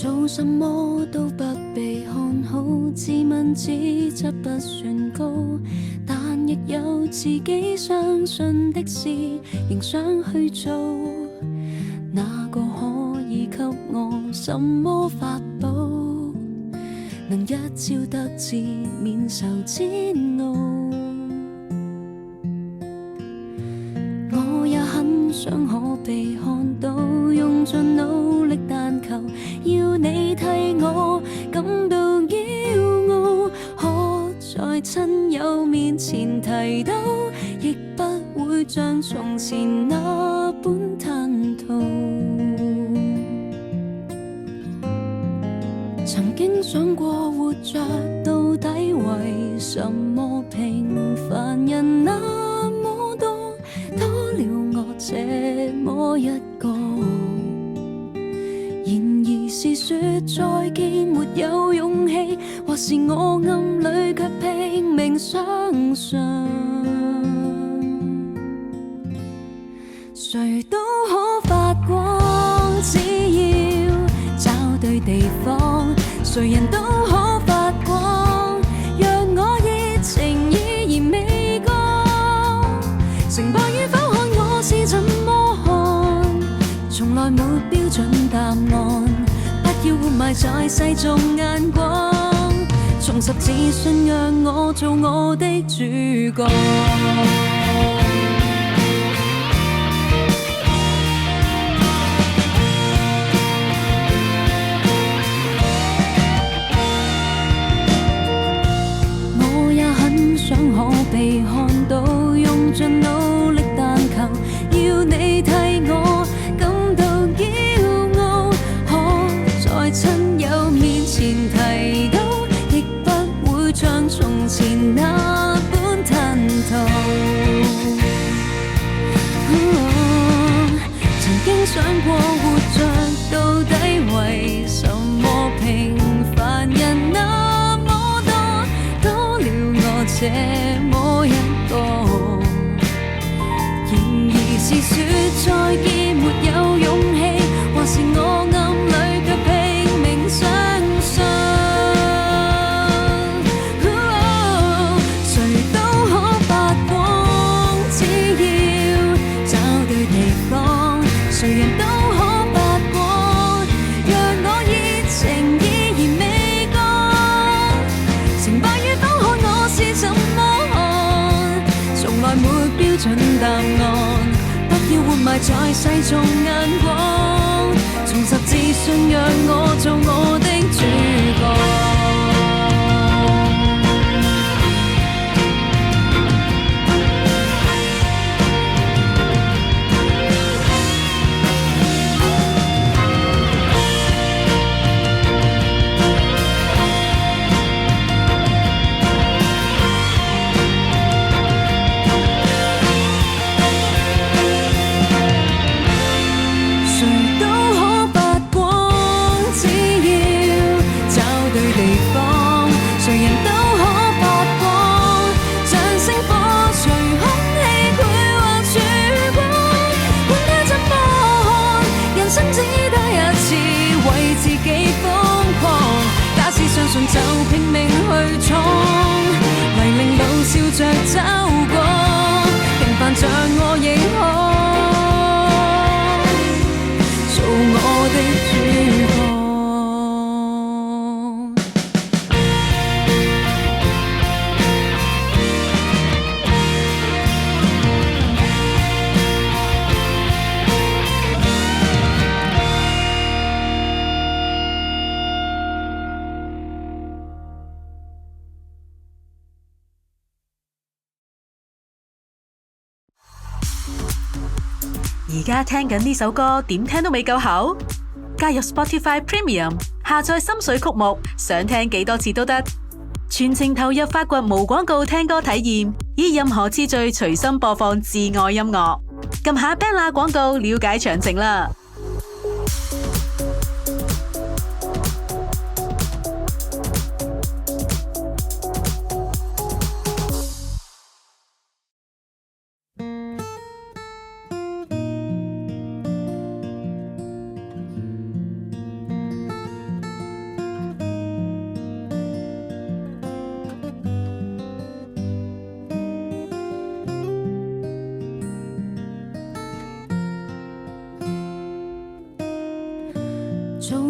做什麼都不被看好，自問資質不算高，但亦有自己相信的事，仍想去做。哪個可以給我什麼法寶，能一朝得志免受煎熬？我也很想可被看到，用盡努力，但求要你替我感到驕傲。可在親友面前提到，亦不會像從前那般吞吐。曾經想過活着到底為什麼，平凡人那麼多，多了我這麼一個。然而是說再見沒有勇氣，或是我暗裏卻拼命相信，誰都可發光，只要找對地方，誰人都可發光，讓我熱情依然未降。成敗與否看我是怎麼看，從來沒標準答案，不要活埋在世俗眼光，重拾自信讓我做我的主角。想可被看到，用盡努力，但求要你替我感到驕傲。可在親友面前提到，亦不會像從前那般吞吐。曾經想過活着到底為什麼，平凡人那麼多，多了我這麼一個。然而是說再見沒有勇氣，或是我暗裏卻拼命相信，誰都可發光，只要找對地方，誰人都可發光，讓我熱情依然未降。成敗與否看我是怎麼看，從來沒標準答案，不要活埋在世俗眼光，重拾自信讓我做我的主角。就拼命去闖，泥濘路笑着走過，平凡像我亦可做我的主角。而家聽緊呢首歌，點聽都未夠喉？加入 Spotify Premium， 下載心水曲目，想聽幾多次都得。全程投入發掘無廣告聽歌體驗，以任何次序隨心播放至愛音樂。撳下 Banner 廣告，了解詳情啦。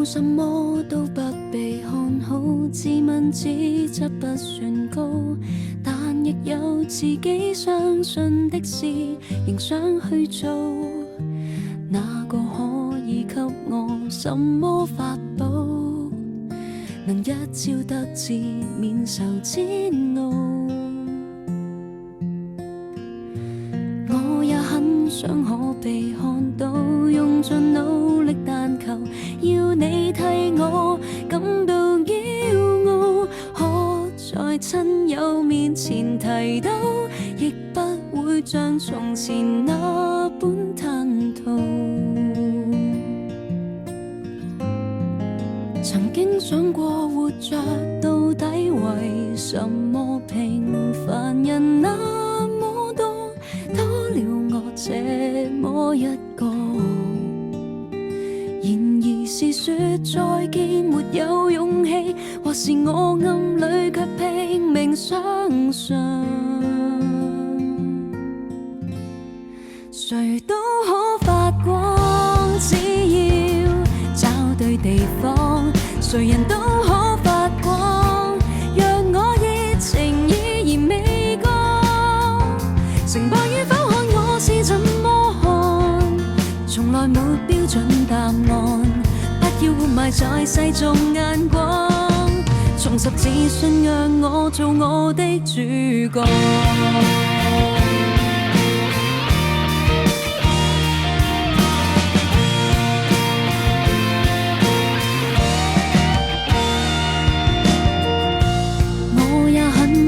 做什麼都不被看好，自問資質不算高，但亦有自己相信的事，仍想去做。哪個可以給我什麼法寶，能一朝得志免受煎熬？我也很想可被看到，用盡努力，但求要你替我感到驕傲。可在親友面前提到，亦不會像從前那般吞吐。曾經想過活着到底為什麼，平凡人那麼多，多了我這麼一個。然而是說再見沒有勇氣，或是我暗裏卻拼命相信，誰都可發光，只要找對地方，誰人都可發光，讓我熱情依然未乾。成敗與否看我是怎麼看，從來沒標準答案，不要活埋在世俗眼光，重拾自信讓我做我的主角。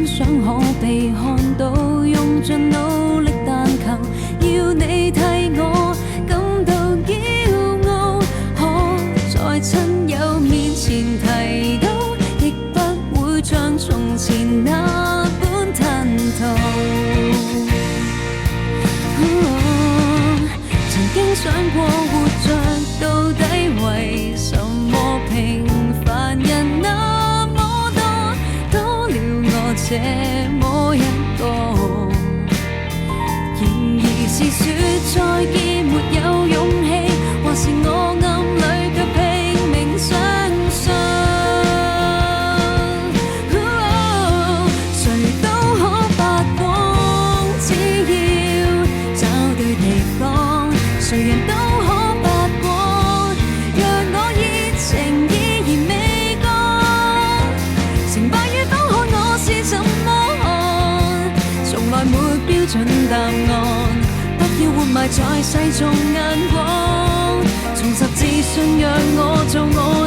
想可被看到，用盡努力，但求要你替我感到驕傲。可在親友面前提到，亦不會像從前那般吞吐。曾經想過活着到底為什麼，平凡人那麼多，多了我這麼一個。然而是說再見沒有勇氣，或是我暗裏卻拼命相信，誰都可發光，只要找對地方，誰人都可發光，讓我熱情依然未乾。成敗與否看我是怎麼看，從來沒標準答案，不要活埋在世俗眼光，重拾自信讓我做我